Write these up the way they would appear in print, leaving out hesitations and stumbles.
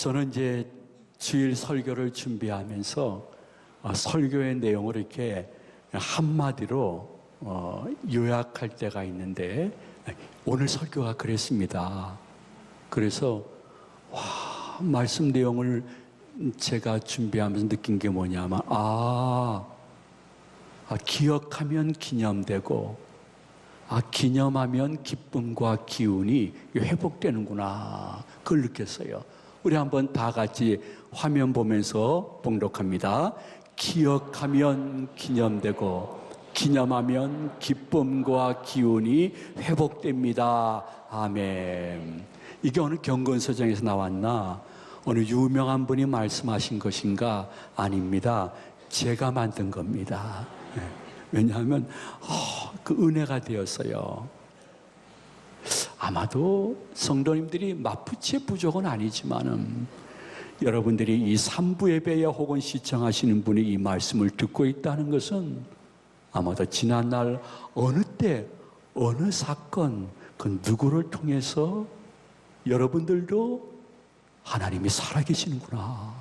저는 이제 주일 설교를 준비하면서 설교의 내용을 이렇게 한마디로 요약할 때가 있는데 오늘 설교가 그랬습니다. 그래서 말씀 내용을 제가 준비하면서 느낀 게 뭐냐면 기억하면 기념되고 기념하면 기쁨과 기운이 회복되는구나, 그걸 느꼈어요. 우리 한번 다 같이 화면 보면서 봉독합니다. 기억하면 기념되고 기념하면 기쁨과 기운이 회복됩니다. 아멘. 이게 어느 경건서장에서 나왔나? 어느 유명한 분이 말씀하신 것인가? 아닙니다. 제가 만든 겁니다. 왜냐하면 그 은혜가 되었어요. 아마도 성도님들이 마푸치의 부족은 아니지만은 여러분들이 이 3부 예배에 혹은 시청하시는 분이 이 말씀을 듣고 있다는 것은 아마도 지난날 어느 때 어느 사건 그 누구를 통해서 여러분들도 하나님이 살아계시는구나,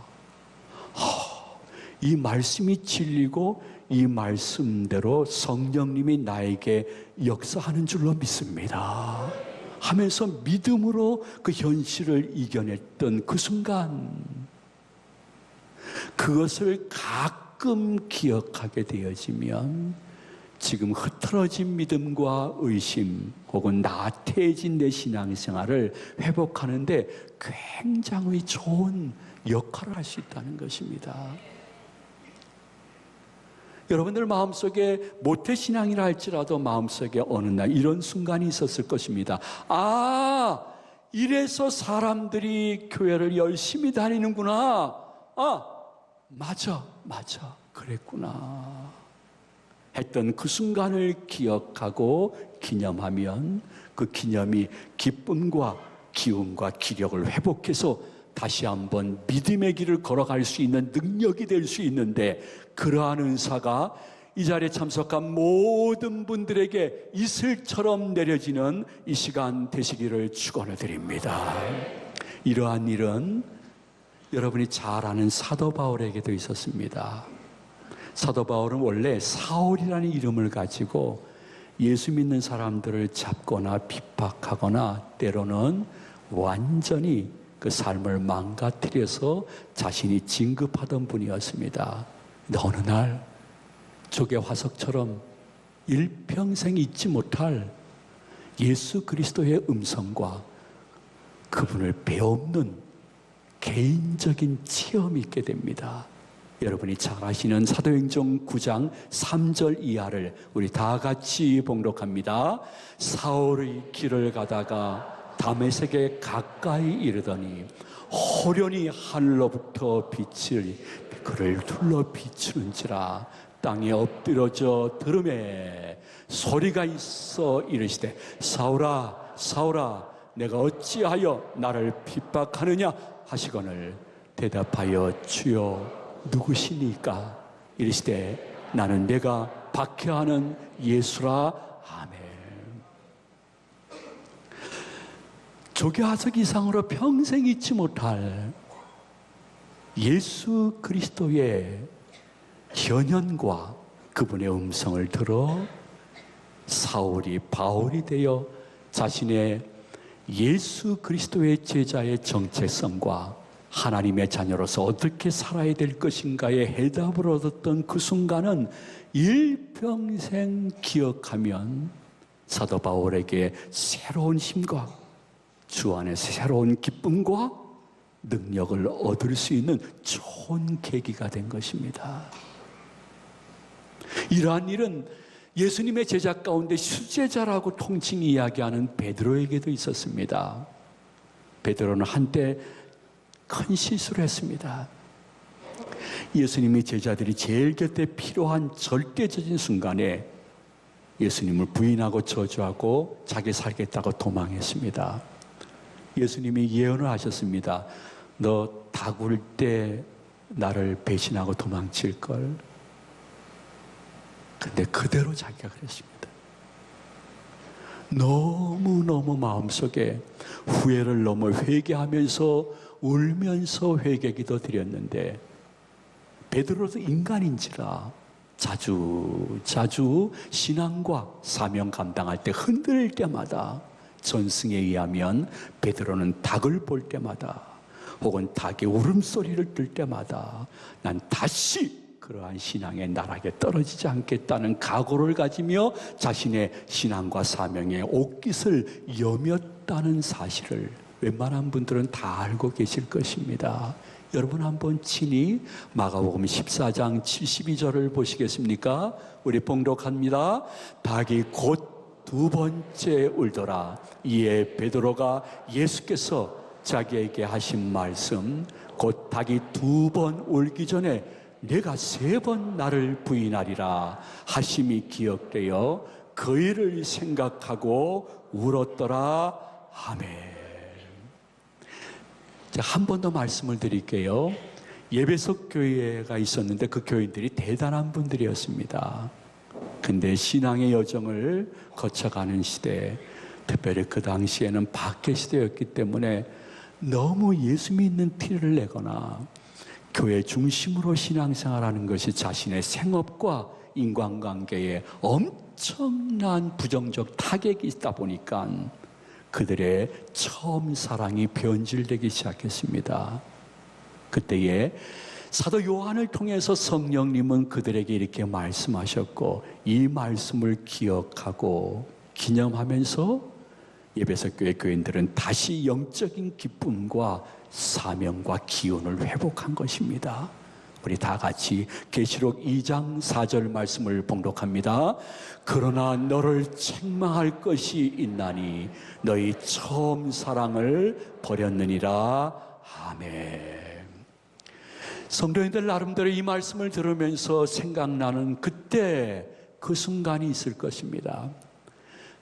이 말씀이 진리고 이 말씀대로 성령님이 나에게 역사하는 줄로 믿습니다 하면서 믿음으로 그 현실을 이겨냈던 그 순간, 그것을 가끔 기억하게 되어지면 지금 흐트러진 믿음과 의심 혹은 나태해진 내 신앙생활을 회복하는데 굉장히 좋은 역할을 할 수 있다는 것입니다. 여러분들 마음속에 모태신앙이라 할지라도 마음속에 어느 날 이런 순간이 있었을 것입니다. 이래서 사람들이 교회를 열심히 다니는구나. 맞아, 그랬구나 했던 그 순간을 기억하고 기념하면 그 기념이 기쁨과 기운과 기력을 회복해서 다시 한번 믿음의 길을 걸어갈 수 있는 능력이 될 수 있는데, 그러한 은사가 이 자리에 참석한 모든 분들에게 이슬처럼 내려지는 이 시간 되시기를 축원을 드립니다. 이러한 일은 여러분이 잘 아는 사도 바울에게도 있었습니다. 사도 바울은 원래 사울이라는 이름을 가지고 예수 믿는 사람들을 잡거나 핍박하거나 때로는 완전히 그 삶을 망가뜨려서 자신이 진급하던 분이었습니다. 근데 어느 날 조개 화석처럼 일평생 잊지 못할 예수 그리스도의 음성과 그분을 배우는 개인적인 체험이 있게 됩니다. 여러분이 잘 아시는 사도행전 9장 3절 이하를 우리 다 같이 봉독합니다. 사울의 길을 가다가 다메섹에 가까이 이르더니 호련히 하늘로부터 빛을 그를 둘러 비추는지라. 땅에 엎드러져 들음에 소리가 있어 이르시되 사울아 사울아 내가 어찌하여 나를 핍박하느냐 하시거늘 대답하여 주여 누구시니까? 이르시되 나는 내가 박해하는 예수라. 아멘. 조개화석 이상으로 평생 잊지 못할 예수 그리스도의 현현과 그분의 음성을 들어 사울이 바울이 되어 자신의 예수 그리스도의 제자의 정체성과 하나님의 자녀로서 어떻게 살아야 될 것인가에 해답을 얻었던 그 순간은 일평생 기억하면 사도 바울에게 새로운 힘과 주 안에서 새로운 기쁨과 능력을 얻을 수 있는 좋은 계기가 된 것입니다. 이러한 일은 예수님의 제자 가운데 수제자라고 통칭 이야기하는 베드로에게도 있었습니다. 베드로는 한때 큰 실수를 했습니다. 예수님의 제자들이 제일 곁에 필요한 절대적인 순간에 예수님을 부인하고 저주하고 자기 살겠다고 도망했습니다. 예수님이 예언을 하셨습니다. 너 다 굴 때 나를 배신하고 도망칠걸. 근데 그대로 자기가 그랬습니다. 너무너무 마음속에 후회를 넘어 회개하면서 울면서 회개기도 드렸는데 베드로도 인간인지라 자주 신앙과 사명 감당할 때 흔들릴 때마다 전승에 의하면 베드로는 닭을 볼 때마다 혹은 닭의 울음소리를 들 때마다 난 다시 그러한 신앙의 나락에 떨어지지 않겠다는 각오를 가지며 자신의 신앙과 사명의 옷깃을 여몄다는 사실을 웬만한 분들은 다 알고 계실 것입니다. 여러분 한번 친히 마가복음 14장 72절을 보시겠습니까? 우리 봉독합니다. 닭이 곧 두 번째 울더라. 이에 베드로가 예수께서 자기에게 하신 말씀, 곧 닭이 두 번 울기 전에 내가 세 번 나를 부인하리라 하심이 기억되어 그 일을 생각하고 울었더라. 아멘. 한 번 더 말씀을 드릴게요. 예배석 교회가 있었는데 그 교인들이 대단한 분들이었습니다. 근데 신앙의 여정을 거쳐가는 시대, 특별히 그 당시에는 박해 시대였기 때문에 너무 예수 믿는 티를 내거나 교회 중심으로 신앙생활하는 것이 자신의 생업과 인간관계에 엄청난 부정적 타격이 있다 보니까 그들의 처음 사랑이 변질되기 시작했습니다. 그때에 사도 요한을 통해서 성령님은 그들에게 이렇게 말씀하셨고, 이 말씀을 기억하고 기념하면서 예배석 교회 교인들은 다시 영적인 기쁨과 사명과 기운을 회복한 것입니다. 우리 다 같이 계시록 2장 4절 말씀을 봉독합니다. 그러나 너를 책망할 것이 있나니 너희 처음 사랑을 버렸느니라. 아멘. 성도님들, 나름대로 이 말씀을 들으면서 생각나는 그때 그 순간이 있을 것입니다.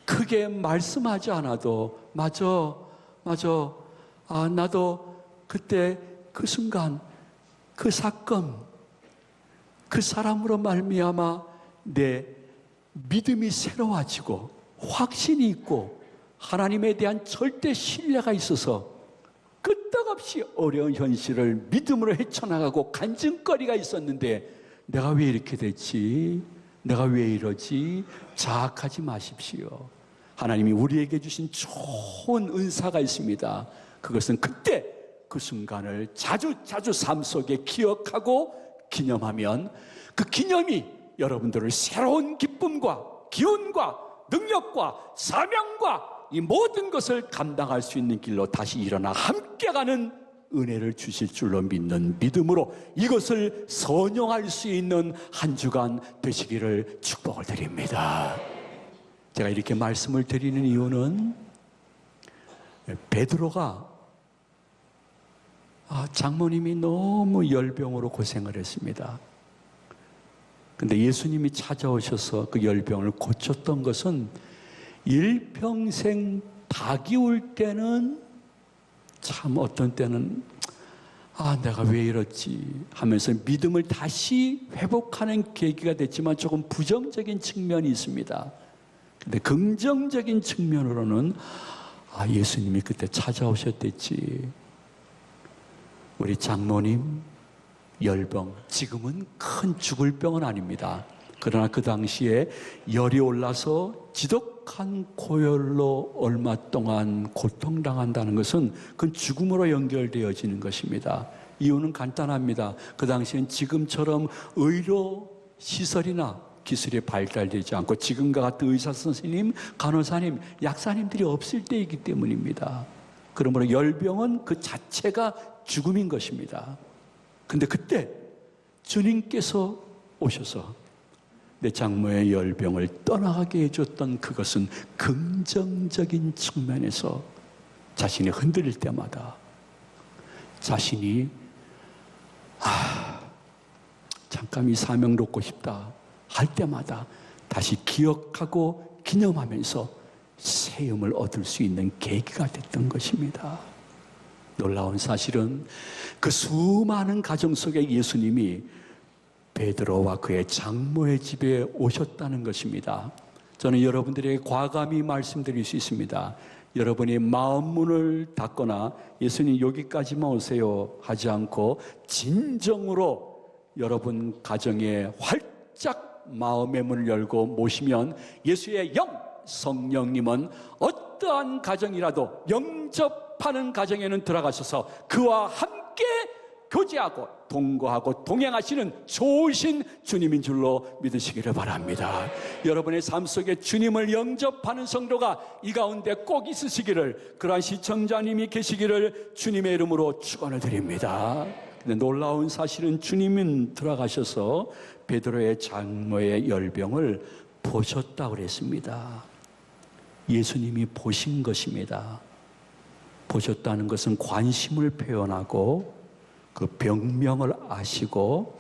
크게 말씀하지 않아도 맞아 나도 그때 그 순간 그 사건 그 사람으로 말미암아 내 믿음이 새로워지고 확신이 있고 하나님에 대한 절대 신뢰가 있어서 끄떡없이 어려운 현실을 믿음으로 헤쳐나가고 간증거리가 있었는데 내가 왜 이렇게 됐지? 내가 왜 이러지? 자학하지 마십시오. 하나님이 우리에게 주신 좋은 은사가 있습니다. 그것은 그때 그 순간을 자주 삶 속에 기억하고 기념하면 그 기념이 여러분들을 새로운 기쁨과 기운과 능력과 사명과 이 모든 것을 감당할 수 있는 길로 다시 일어나 함께 가는 은혜를 주실 줄로 믿는 믿음으로 이것을 선용할 수 있는 한 주간 되시기를 축복을 드립니다. 제가 이렇게 말씀을 드리는 이유는 베드로가 장모님이 너무 열병으로 고생을 했습니다. 근데 예수님이 찾아오셔서 그 열병을 고쳤던 것은 일평생 닭이 울 때는 참 어떤 때는 내가 왜 이렇지 하면서 믿음을 다시 회복하는 계기가 됐지만 조금 부정적인 측면이 있습니다. 근데 긍정적인 측면으로는 예수님이 그때 찾아오셨댔지. 우리 장모님 열병, 지금은 큰 죽을 병은 아닙니다. 그러나 그 당시에 열이 올라서 지독한 고열로 얼마 동안 고통당한다는 것은 그건 죽음으로 연결되어지는 것입니다. 이유는 간단합니다. 그 당시엔 지금처럼 의료 시설이나 기술이 발달되지 않고 지금과 같은 의사 선생님, 간호사님, 약사님들이 없을 때이기 때문입니다. 그러므로 열병은 그 자체가 죽음인 것입니다. 근데 그때 주님께서 오셔서 내 장모의 열병을 떠나게 해줬던 그것은 긍정적인 측면에서 자신이 흔들릴 때마다 자신이 잠깐 이 사명 놓고 싶다 할 때마다 다시 기억하고 기념하면서 세움을 얻을 수 있는 계기가 됐던 것입니다. 놀라운 사실은 그 수많은 가정 속에 예수님이 베드로와 그의 장모의 집에 오셨다는 것입니다. 저는 여러분들에게 과감히 말씀드릴 수 있습니다. 여러분이 마음 문을 닫거나 예수님 여기까지만 오세요 하지 않고 진정으로 여러분 가정에 활짝 마음의 문을 열고 모시면 예수의 영 성령님은 어떠한 가정이라도 영접하는 가정에는 들어가셔서 그와 함께 교제하고 동거하고 동행하시는 좋으신 주님인 줄로 믿으시기를 바랍니다. 여러분의 삶 속에 주님을 영접하는 성도가 이 가운데 꼭 있으시기를, 그러한 시청자님이 계시기를 주님의 이름으로 축원을 드립니다. 근데 놀라운 사실은 주님은 들어가셔서 베드로의 장모의 열병을 보셨다고 그랬습니다. 예수님이 보신 것입니다. 보셨다는 것은 관심을 표현하고 그 병명을 아시고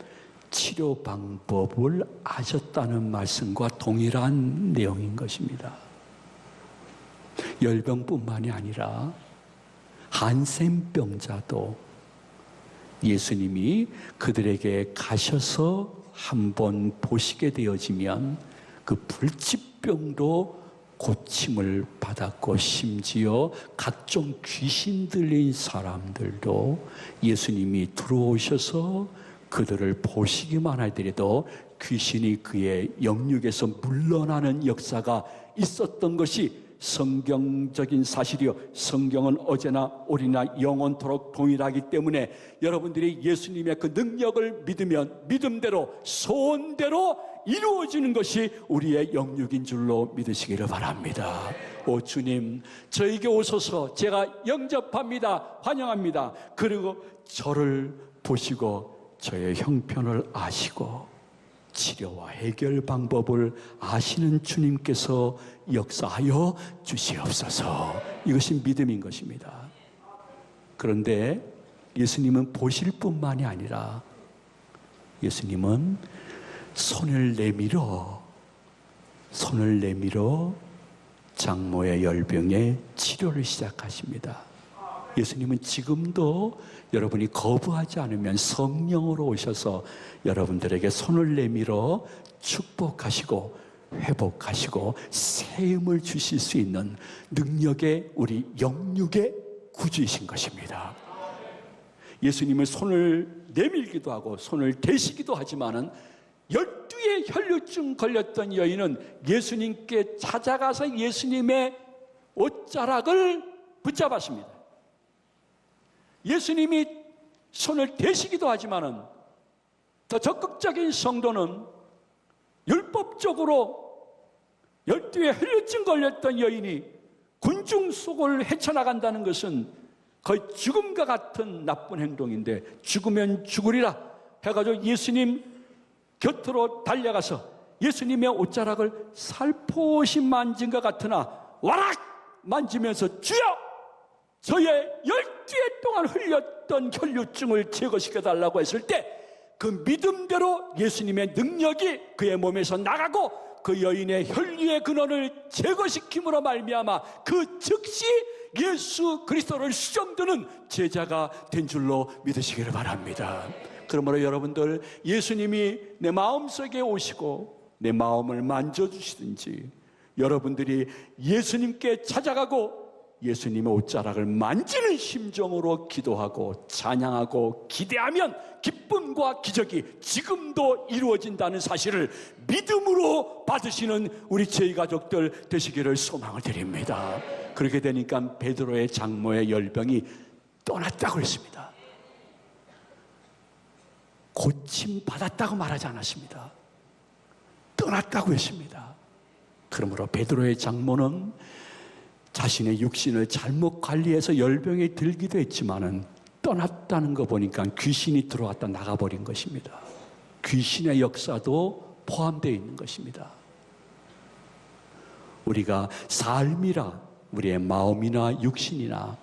치료 방법을 아셨다는 말씀과 동일한 내용인 것입니다. 열병뿐만이 아니라 한센병자도 예수님이 그들에게 가셔서 한번 보시게 되어지면 그 불치병도 고침을 받았고, 심지어 각종 귀신 들린 사람들도 예수님이 들어오셔서 그들을 보시기만 하더라도 귀신이 그의 영육에서 물러나는 역사가 있었던 것이 성경적인 사실이요, 성경은 어제나 오리나 영원토록 동일하기 때문에 여러분들이 예수님의 그 능력을 믿으면 믿음대로 소원대로 이루어지는 것이 우리의 영육인 줄로 믿으시기를 바랍니다. 오 주님, 저에게 오소서. 제가 영접합니다. 환영합니다. 그리고 저를 보시고 저의 형편을 아시고 치료와 해결 방법을 아시는 주님께서 역사하여 주시옵소서. 이것이 믿음인 것입니다. 그런데 예수님은 보실 뿐만이 아니라 예수님은 손을 내밀어 장모의 열병의 치료를 시작하십니다. 예수님은 지금도 여러분이 거부하지 않으면 성령으로 오셔서 여러분들에게 손을 내밀어 축복하시고 회복하시고 새 힘을 주실 수 있는 능력의 우리 영육의 구주이신 것입니다. 예수님은 손을 내밀기도 하고 손을 대시기도 하지만은 12의 혈류증 걸렸던 여인은 예수님께 찾아가서 예수님의 옷자락을 붙잡았습니다. 예수님이 손을 대시기도 하지만은 더 적극적인 성도는 율법적으로 12의 혈류증 걸렸던 여인이 군중 속을 헤쳐나간다는 것은 거의 죽음과 같은 나쁜 행동인데, 죽으면 죽으리라 해가지고 예수님 곁으로 달려가서 예수님의 옷자락을 살포시 만진 것 같으나 와락 만지면서 주여, 저의 12해 동안 흘렸던 혈류증을 제거시켜달라고 했을 때 그 믿음대로 예수님의 능력이 그의 몸에서 나가고 그 여인의 혈류의 근원을 제거시킴으로 말미암아 그 즉시 예수 그리스도를 수종드는 제자가 된 줄로 믿으시기를 바랍니다. 그러므로 여러분들, 예수님이 내 마음속에 오시고 내 마음을 만져주시든지, 여러분들이 예수님께 찾아가고 예수님의 옷자락을 만지는 심정으로 기도하고 찬양하고 기대하면 기쁨과 기적이 지금도 이루어진다는 사실을 믿음으로 받으시는 우리 저희 가족들 되시기를 소망을 드립니다. 그렇게 되니까 베드로의 장모의 열병이 떠났다고 했습니다. 고침 받았다고 말하지 않았습니다. 떠났다고 했습니다. 그러므로 베드로의 장모는 자신의 육신을 잘못 관리해서 열병에 들기도 했지만은 떠났다는 거 보니까 귀신이 들어왔다 나가버린 것입니다. 귀신의 역사도 포함되어 있는 것입니다. 우리가 삶이라 우리의 마음이나 육신이나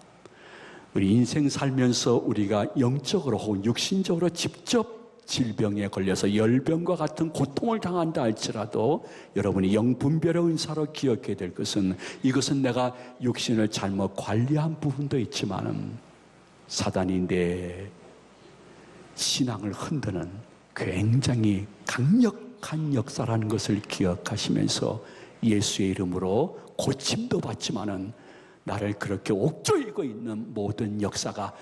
우리 인생 살면서 우리가 영적으로 혹은 육신적으로 직접 질병에 걸려서 열병과 같은 고통을 당한다 할지라도 여러분이 영분별의 은사로 기억해야 될 것은, 이것은 내가 육신을 잘못 관리한 부분도 있지만은 사단이 내 신앙을 흔드는 굉장히 강력한 역사라는 것을 기억하시면서 예수의 이름으로 고침도 받지만은 나를 그렇게 옥죄이고 있는 모든 역사가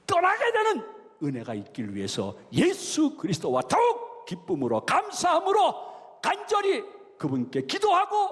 떠나게 되는 은혜가 있길 위해서 예수 그리스도와 더욱 기쁨으로 감사함으로 간절히 그분께 기도하고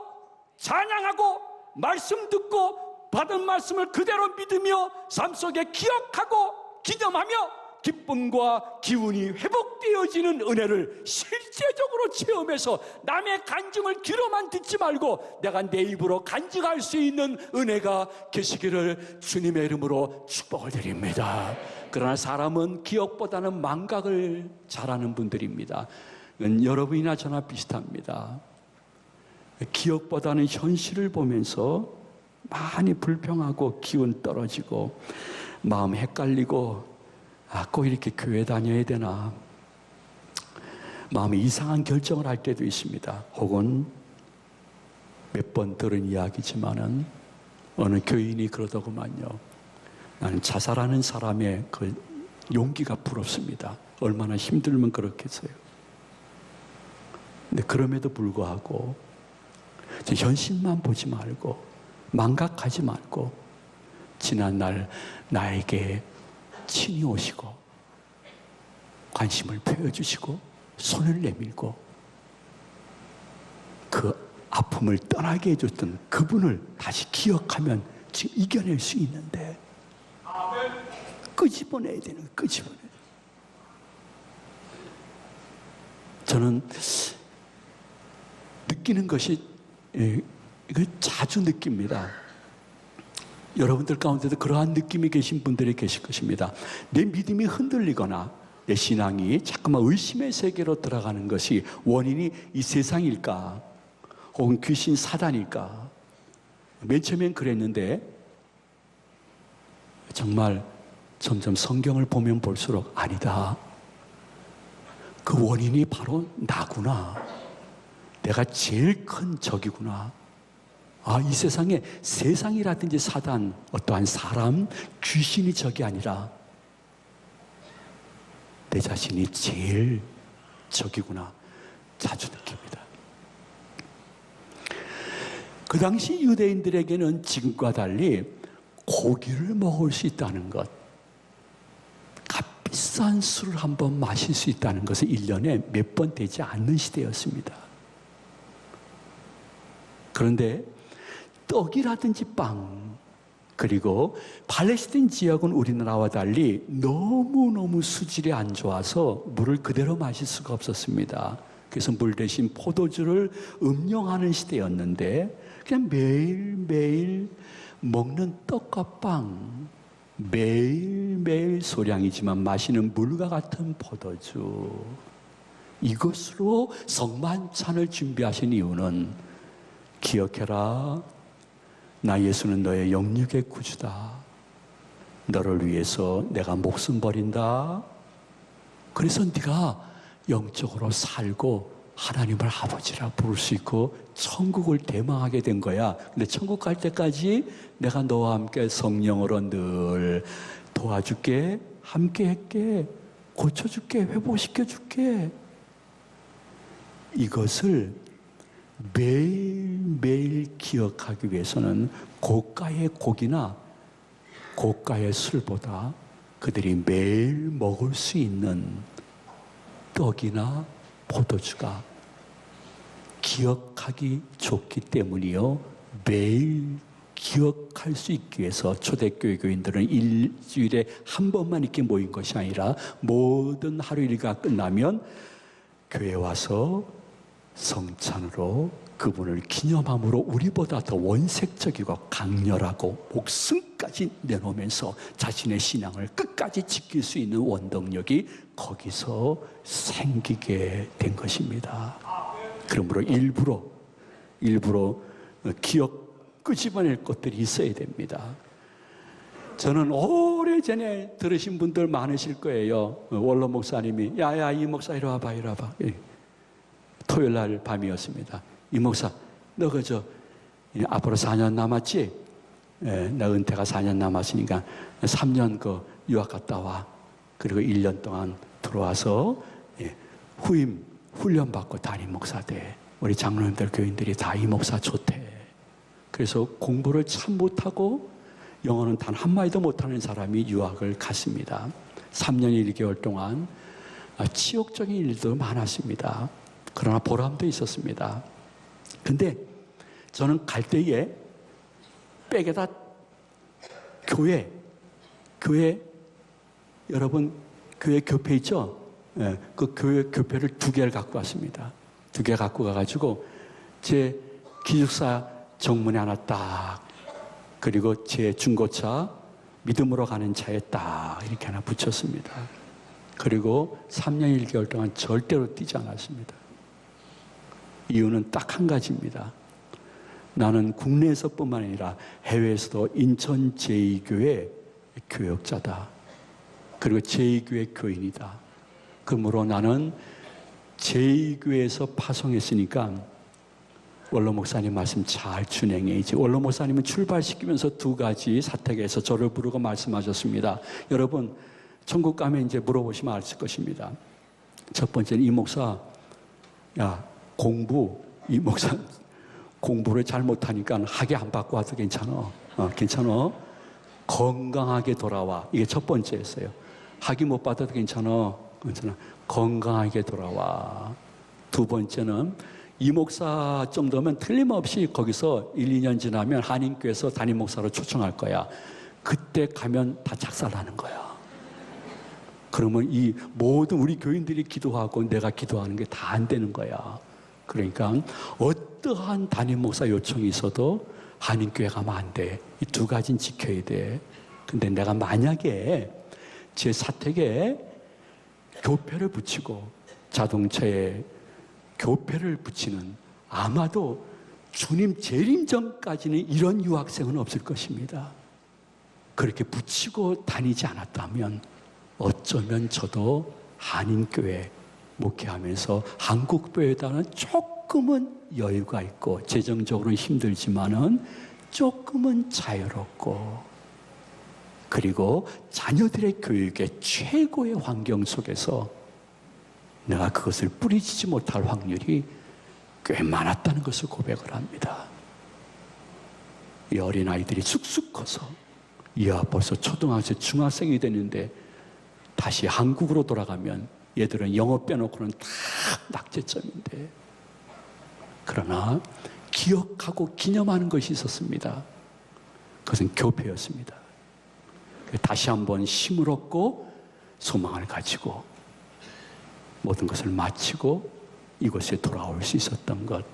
찬양하고 말씀 듣고 받은 말씀을 그대로 믿으며 삶 속에 기억하고 기념하며 기쁨과 기운이 회복되어지는 은혜를 실제적으로 체험해서 남의 간증을 귀로만 듣지 말고 내가 내 입으로 간증할 수 있는 은혜가 계시기를 주님의 이름으로 축복을 드립니다. 그러나 사람은 기억보다는 망각을 잘하는 분들입니다. 여러분이나 저나 비슷합니다. 기억보다는 현실을 보면서 많이 불평하고 기운 떨어지고 마음 헷갈리고 꼭 이렇게 교회 다녀야 되나 마음에 이상한 결정을 할 때도 있습니다. 혹은 몇 번 들은 이야기지만은 어느 교인이 그러더구만요. 나는 자살하는 사람의 그 용기가 부럽습니다. 얼마나 힘들면 그렇겠어요. 근데 그럼에도 불구하고 현실만 보지 말고 망각하지 말고 지난날 나에게 친히 오시고 관심을 표해주시고 손을 내밀고 그 아픔을 떠나게 해줬던 그분을 다시 기억하면 지금 이겨낼 수 있는데 끄집어내야 되는 끄집어내야 돼요. 저는 느끼는 것이 이걸 자주 느낍니다. 여러분들 가운데도 그러한 느낌이 계신 분들이 계실 것입니다. 내 믿음이 흔들리거나 내 신앙이 자꾸만 의심의 세계로 들어가는 것이 원인이 이 세상일까 혹은 귀신 사단일까. 맨 처음엔 그랬는데 정말 점점 성경을 보면 볼수록 아니다. 그 원인이 바로 나구나. 내가 제일 큰 적이구나. 이 세상에 세상이라든지 사단, 어떠한 사람, 귀신이 적이 아니라 내 자신이 제일 적이구나 자주 느낍니다. 그 당시 유대인들에게는 지금과 달리 고기를 먹을 수 있다는 것, 값비싼 술을 한번 마실 수 있다는 것은 1년에 몇 번 되지 않는 시대였습니다. 그런데 떡이라든지 빵, 그리고 팔레스틴 지역은 우리나라와 달리 너무너무 수질이 안 좋아서 물을 그대로 마실 수가 없었습니다. 그래서 물 대신 포도주를 음용하는 시대였는데 그냥 매일매일 먹는 떡과 빵, 매일매일 소량이지만 마시는 물과 같은 포도주, 이것으로 성만찬을 준비하신 이유는 기억해라. 나 예수는 너의 영육의 구주다. 너를 위해서 내가 목숨 버린다. 그래서 네가 영적으로 살고 하나님을 아버지라 부를 수 있고 천국을 대망하게 된 거야. 근데 천국 갈 때까지 내가 너와 함께 성령으로 늘 도와줄게, 함께 할게, 고쳐줄게, 회복시켜줄게. 이것을 매일매일 기억하기 위해서는 고가의 고기나 고가의 술보다 그들이 매일 먹을 수 있는 떡이나 포도주가 기억하기 좋기 때문이요. 매일 기억할 수 있기 위해서 초대교회 교인들은 일주일에 한 번만 이렇게 모인 것이 아니라 모든 하루 일과가 끝나면 교회에 와서 성찬으로 그분을 기념함으로 우리보다 더 원색적이고 강렬하고 목숨까지 내놓으면서 자신의 신앙을 끝까지 지킬 수 있는 원동력이 거기서 생기게 된 것입니다. 그러므로 일부러 기억 끄집어낼 것들이 있어야 됩니다. 저는 오래전에 들으신 분들 많으실 거예요. 원로 목사님이 야야 이 목사 이리 와봐. 토요일 날 밤이었습니다. 이 목사, 너 그저 앞으로 4년 남았지? 나 은퇴가 4년 남았으니까 3년 그 유학 갔다 와. 그리고 1년 동안 들어와서 후임 훈련 받고 담임 목사 돼. 우리 장로님들 교인들이 다 이 목사 좋대. 그래서 공부를 참 못하고 영어는 단 한마디도 못하는 사람이 유학을 갔습니다. 3년 1개월 동안 치욕적인 일도 많았습니다. 그러나 보람도 있었습니다. 근데 저는 갈 때에 백에다 교회 여러분 교회 교패 있죠? 예, 그 교회 교패를 2개를 갖고 왔습니다. 2개 갖고 가가지고 제 기숙사 정문에 하나 딱, 그리고 제 중고차 믿음으로 가는 차에 딱 이렇게 하나 붙였습니다. 그리고 3년 1개월 동안 절대로 뛰지 않았습니다. 이유는 딱 한 가지입니다. 나는 국내에서뿐만 아니라 해외에서도 인천 제2교회 교역자다. 그리고 제2교회 교인이다. 그러므로 나는 제2교회에서 파송했으니까 원로 목사님 말씀 잘 준행해야지. 원로 목사님은 출발시키면서 2가지 사택에서 저를 부르고 말씀하셨습니다. 여러분, 천국 가면 이제 물어보시면 아실 것입니다. 첫 번째는 이 목사, 야, 이 목사 공부를 잘 못하니까 학위 안 받고 와도 괜찮아. 괜찮아. 건강하게 돌아와. 이게 첫 번째였어요. 학위 못 받아도 괜찮아. 건강하게 돌아와. 2번째는 이 목사 정도면 틀림없이 거기서 1, 2년 지나면 한인교회에서 담임 목사로 초청할 거야. 그때 가면 다 작살나는 거야. 그러면 이 모든 우리 교인들이 기도하고 내가 기도하는 게 다 안 되는 거야. 그러니까 어떠한 담임 목사 요청이 있어도 한인교회 가면 안 돼. 이 2가지는 지켜야 돼. 근데 내가 만약에 제 사택에 교패를 붙이고 자동차에 교패를 붙이는, 아마도 주님 재림 전까지는 이런 유학생은 없을 것입니다. 그렇게 붙이고 다니지 않았다면 어쩌면 저도 한인교회 목회하면서 한국교회보다는 조금은 여유가 있고 재정적으로는 힘들지만은 조금은 자유롭고, 그리고 자녀들의 교육의 최고의 환경 속에서 내가 그것을 뿌리치지 못할 확률이 꽤 많았다는 것을 고백을 합니다. 이 어린아이들이 쑥쑥 커서 벌써 초등학생, 중학생이 됐는데 다시 한국으로 돌아가면 얘들은 영어 빼놓고는 다 낙제점인데, 그러나 기억하고 기념하는 것이 있었습니다. 그것은 교패였습니다. 다시 한번 힘을 얻고 소망을 가지고 모든 것을 마치고 이곳에 돌아올 수 있었던 것.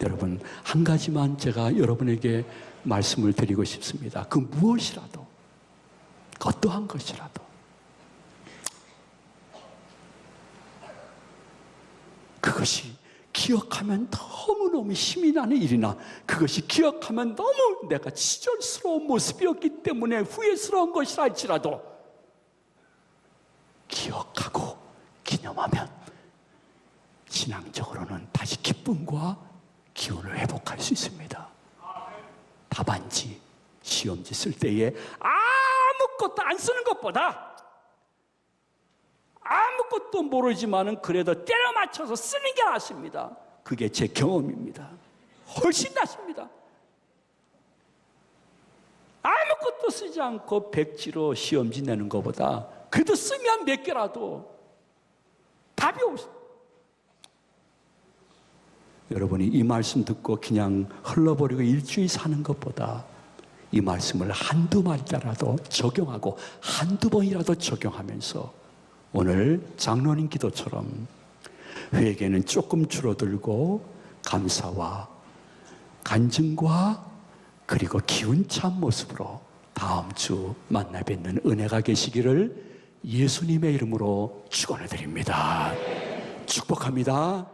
여러분, 한 가지만 제가 여러분에게 말씀을 드리고 싶습니다. 그 무엇이라도, 어떠한 것이라도 그것이 기억하면 너무너무 힘이 나는 일이나, 그것이 기억하면 너무 내가 치졸스러운 모습이었기 때문에 후회스러운 것이라 할지라도 기억하고 기념하면 신앙적으로는 다시 기쁨과 기운을 회복할 수 있습니다. 답안지, 시험지 쓸 때에 아무것도 안 쓰는 것보다 아무것도 모르지만은 그래도 때려 맞춰서 쓰는 게 낫습니다. 그게 제 경험입니다. 훨씬 낫습니다. 아무것도 쓰지 않고 백지로 시험지 내는 것보다 그래도 쓰면 몇 개라도 답이 없어요. 여러분이 이 말씀 듣고 그냥 흘러버리고 일주일 사는 것보다 이 말씀을 한두 마디라도 적용하고 한두 번이라도 적용하면서 오늘 장로님 기도처럼 회개는 조금 줄어들고 감사와 간증과 그리고 기운찬 모습으로 다음 주 만나 뵙는 은혜가 계시기를 예수님의 이름으로 축원해 드립니다. 축복합니다.